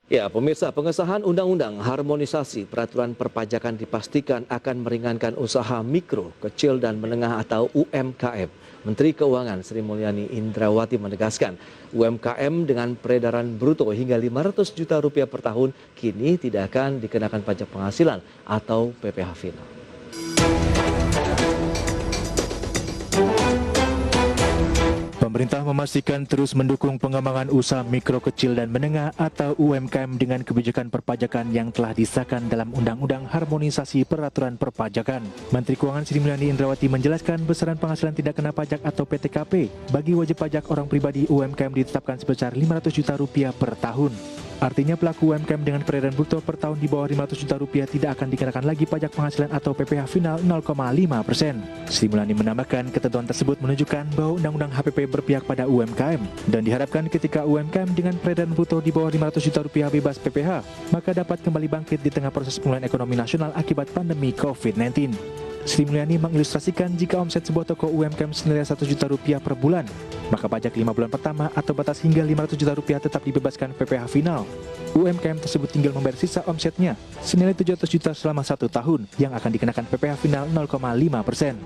Ya, pemirsa, pengesahan Undang-Undang Harmonisasi Peraturan Perpajakan dipastikan akan meringankan usaha mikro, kecil, dan menengah atau UMKM. Menteri Keuangan Sri Mulyani Indrawati menegaskan, UMKM dengan peredaran bruto hingga 500 juta rupiah per tahun kini tidak akan dikenakan pajak penghasilan atau PPh final. Pemerintah memastikan terus mendukung pengembangan usaha mikro, kecil, dan menengah atau UMKM dengan kebijakan perpajakan yang telah disahkan dalam Undang-Undang Harmonisasi Peraturan Perpajakan. Menteri Keuangan Sri Mulyani Indrawati menjelaskan besaran penghasilan tidak kena pajak atau PTKP bagi wajib pajak orang pribadi UMKM ditetapkan sebesar 500 juta rupiah per tahun. Artinya pelaku UMKM dengan peredaran bruto per tahun di bawah 500 juta rupiah tidak akan dikenakan lagi pajak penghasilan atau PPh final 0,5%. Sri Mulyani menambahkan ketentuan tersebut menunjukkan bahwa Undang-Undang HPP berpihak pada UMKM dan diharapkan ketika UMKM dengan peredaran bruto di bawah 500 juta rupiah bebas PPh, maka dapat kembali bangkit di tengah proses pemulihan ekonomi nasional akibat pandemi COVID-19. Sri Mulyani mengilustrasikan jika omset sebuah toko UMKM senilai 1 juta rupiah per bulan, maka pajak 5 bulan pertama atau batas hingga 500 juta rupiah tetap dibebaskan PPh final. UMKM tersebut tinggal membayar sisa omsetnya senilai 700 juta selama 1 tahun yang akan dikenakan PPh final 0,5%.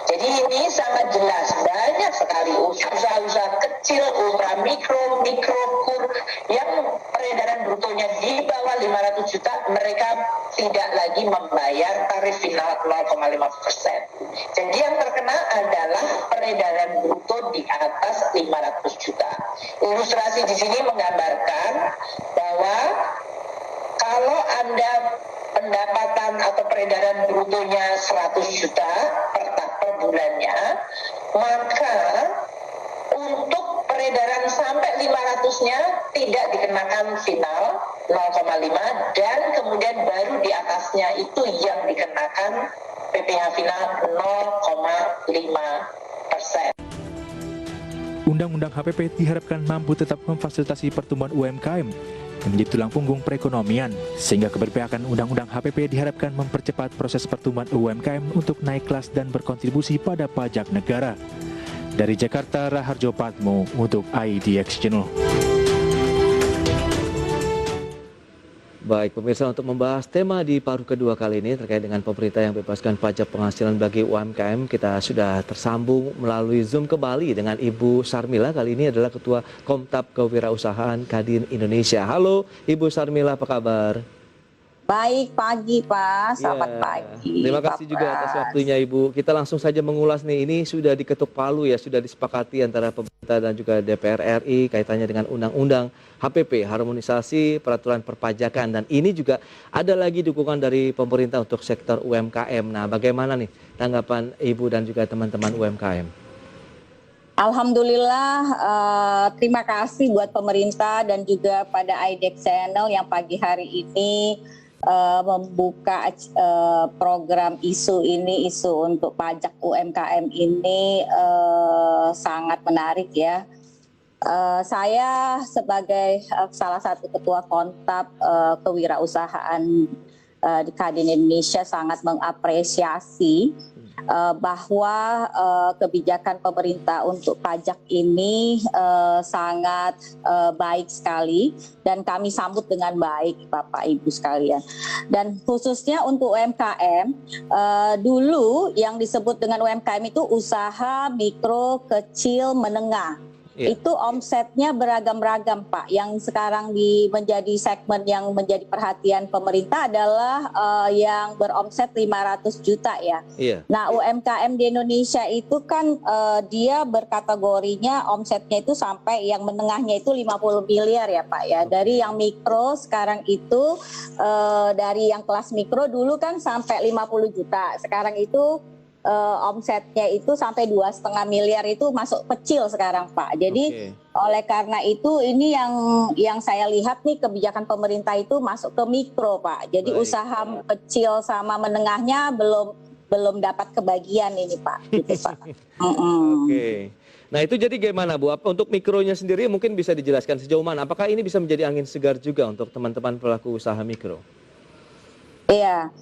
Jadi ini sangat jelas, banyak sekali usaha-usaha kecil, ultra mikro, kur yang peredaran brutonya di bawah 500 juta, mereka tidak lagi membayar tarif final 0,5%. Jadi yang terkena adalah peredaran bruto di atas 500 juta. Ilustrasi di sini menggambarkan bahwa kalau Anda pendapatan atau peredaran brutonya 100 juta per bulannya, maka untuk peredaran sampai 500-nya tidak dikenakan final 0,5 dan kemudian baru di atasnya itu yang dikenakan PPh final 0,5%. Undang-Undang HPP diharapkan mampu tetap memfasilitasi pertumbuhan UMKM yang menjadi tulang punggung perekonomian, sehingga keberpihakan Undang-Undang HPP diharapkan mempercepat proses pertumbuhan UMKM untuk naik kelas dan berkontribusi pada pajak negara. Dari Jakarta, Raharjo Patmo untuk IDX Channel. Baik, pemirsa, untuk membahas tema di paruh kedua kali ini terkait dengan pemerintah yang bebaskan pajak penghasilan bagi UMKM, kita sudah tersambung melalui Zoom kembali dengan Ibu Sarmila. Kali ini adalah Ketua Komtab Kewirausahaan Kadin Indonesia. Halo Ibu Sarmila, apa kabar? Baik, pagi Pak, selamat pagi. Terima kasih juga atas waktunya Ibu. Kita langsung saja mengulas nih, ini sudah diketuk palu ya, sudah disepakati antara pemerintah dan juga DPR RI kaitannya dengan Undang-Undang HPP, Harmonisasi Peraturan Perpajakan, dan ini juga ada lagi dukungan dari pemerintah untuk sektor UMKM. Nah, bagaimana nih tanggapan Ibu dan juga teman-teman UMKM? Alhamdulillah, terima kasih buat pemerintah dan juga pada IDX Channel yang pagi hari ini membuka program isu untuk pajak UMKM ini sangat menarik ya. Saya sebagai salah satu ketua kontab kewirausahaan di Kadin Indonesia sangat mengapresiasi bahwa kebijakan pemerintah untuk pajak ini sangat baik sekali dan kami sambut dengan baik Bapak Ibu sekalian. Dan khususnya untuk UMKM, dulu yang disebut dengan UMKM itu usaha mikro, kecil, menengah. Itu omsetnya beragam-ragam Pak. Yang sekarang menjadi segmen yang menjadi perhatian pemerintah adalah yang beromset 500 juta ya. Nah, UMKM di Indonesia itu kan dia berkategorinya omsetnya itu sampai yang menengahnya itu 50 miliar ya Pak ya. Dari yang mikro sekarang itu dari yang kelas mikro dulu kan sampai 50 juta. Sekarang itu omsetnya itu sampai 2,5 miliar itu masuk kecil sekarang Pak. Jadi oleh karena itu ini yang saya lihat nih kebijakan pemerintah itu masuk ke mikro Pak. Jadi usaha kecil sama menengahnya belum dapat kebagian ini Pak. Gitu Pak. Nah itu jadi gimana Bu? Untuk mikronya sendiri mungkin bisa dijelaskan sejauh mana? Apakah ini bisa menjadi angin segar juga untuk teman-teman pelaku usaha mikro? Iya.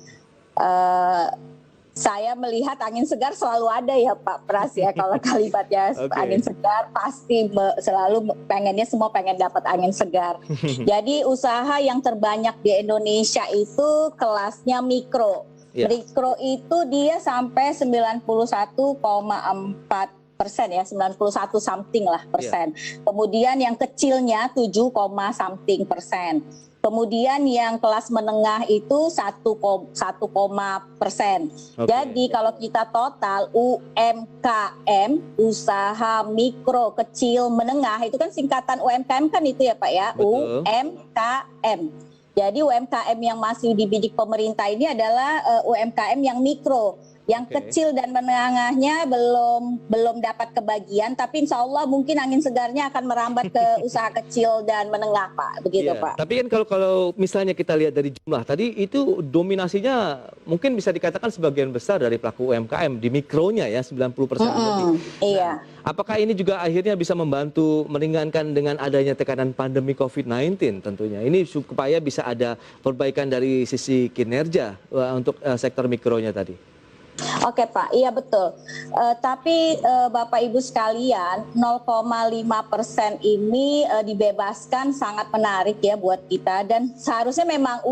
Saya melihat angin segar selalu ada ya Pak Pras ya. Kalau kalimatnya angin segar pasti selalu pengennya semua pengen dapat angin segar. Jadi usaha yang terbanyak di Indonesia itu kelasnya mikro. Mikro itu dia sampai 91,4% ya, 91 something lah persen. Kemudian yang kecilnya 7, something persen. Kemudian yang kelas menengah itu 1, persen. Jadi kalau kita total UMKM, usaha mikro kecil menengah, itu kan singkatan UMKM kan itu ya Pak ya. Betul. UMKM. Jadi UMKM yang masih dibidik pemerintah ini adalah UMKM yang mikro. Yang kecil dan menengahnya belum dapat kebagian, tapi insya Allah mungkin angin segarnya akan merambat ke usaha kecil dan menengah Pak, begitu Pak. Tapi kan kalau misalnya kita lihat dari jumlah tadi itu dominasinya mungkin bisa dikatakan sebagian besar dari pelaku UMKM di mikronya ya 90% lebih. Iya. Apakah ini juga akhirnya bisa membantu meringankan dengan adanya tekanan pandemi COVID-19 tentunya? Ini supaya bisa ada perbaikan dari sisi kinerja untuk sektor mikronya tadi. Oke Pak, iya betul. Tapi Bapak Ibu sekalian, 0,5% ini dibebaskan sangat menarik ya buat kita, dan seharusnya memang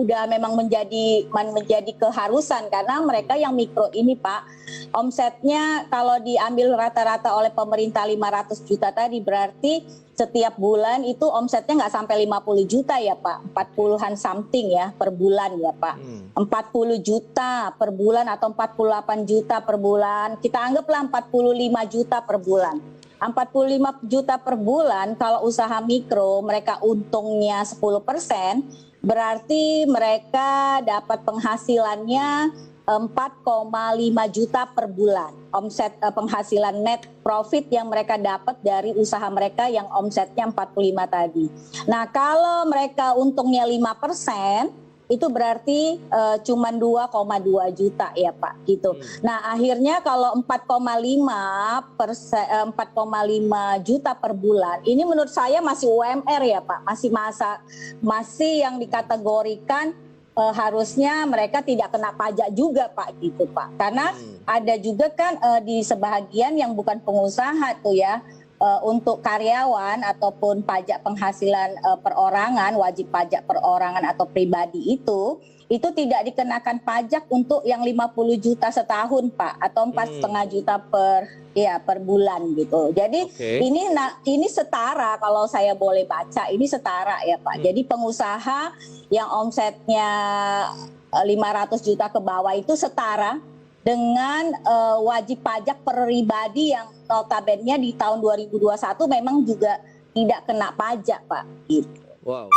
menjadi keharusan karena mereka yang mikro ini Pak, omsetnya kalau diambil rata-rata oleh pemerintah 500 juta tadi berarti setiap bulan itu omsetnya nggak sampai 50 juta ya Pak, 40-an something ya per bulan ya Pak. 40 juta per bulan atau 48 juta per bulan, kita anggaplah 45 juta per bulan. 45 juta per bulan kalau usaha mikro mereka untungnya 10%, berarti mereka dapat penghasilannya 4,5 juta per bulan. Omset penghasilan net profit yang mereka dapat dari usaha mereka yang omsetnya 45 tadi. Nah, kalau mereka untungnya 5%, itu berarti cuma 2,2 juta ya Pak gitu. Nah, akhirnya kalau 4,5 juta per bulan, ini menurut saya masih UMR ya Pak, masih yang dikategorikan harusnya mereka tidak kena pajak juga Pak gitu Pak, karena ada juga kan di sebahagian yang bukan pengusaha tuh ya, untuk karyawan ataupun pajak penghasilan perorangan, wajib pajak perorangan atau pribadi itu tidak dikenakan pajak untuk yang 50 juta setahun Pak, atau 4,5 juta per bulan gitu. Jadi ini setara, kalau saya boleh baca ini setara ya Pak. Jadi pengusaha yang omsetnya 500 juta ke bawah itu setara dengan wajib pajak per pribadi yang notabene di tahun 2021 memang juga tidak kena pajak Pak. Gitu. Wow.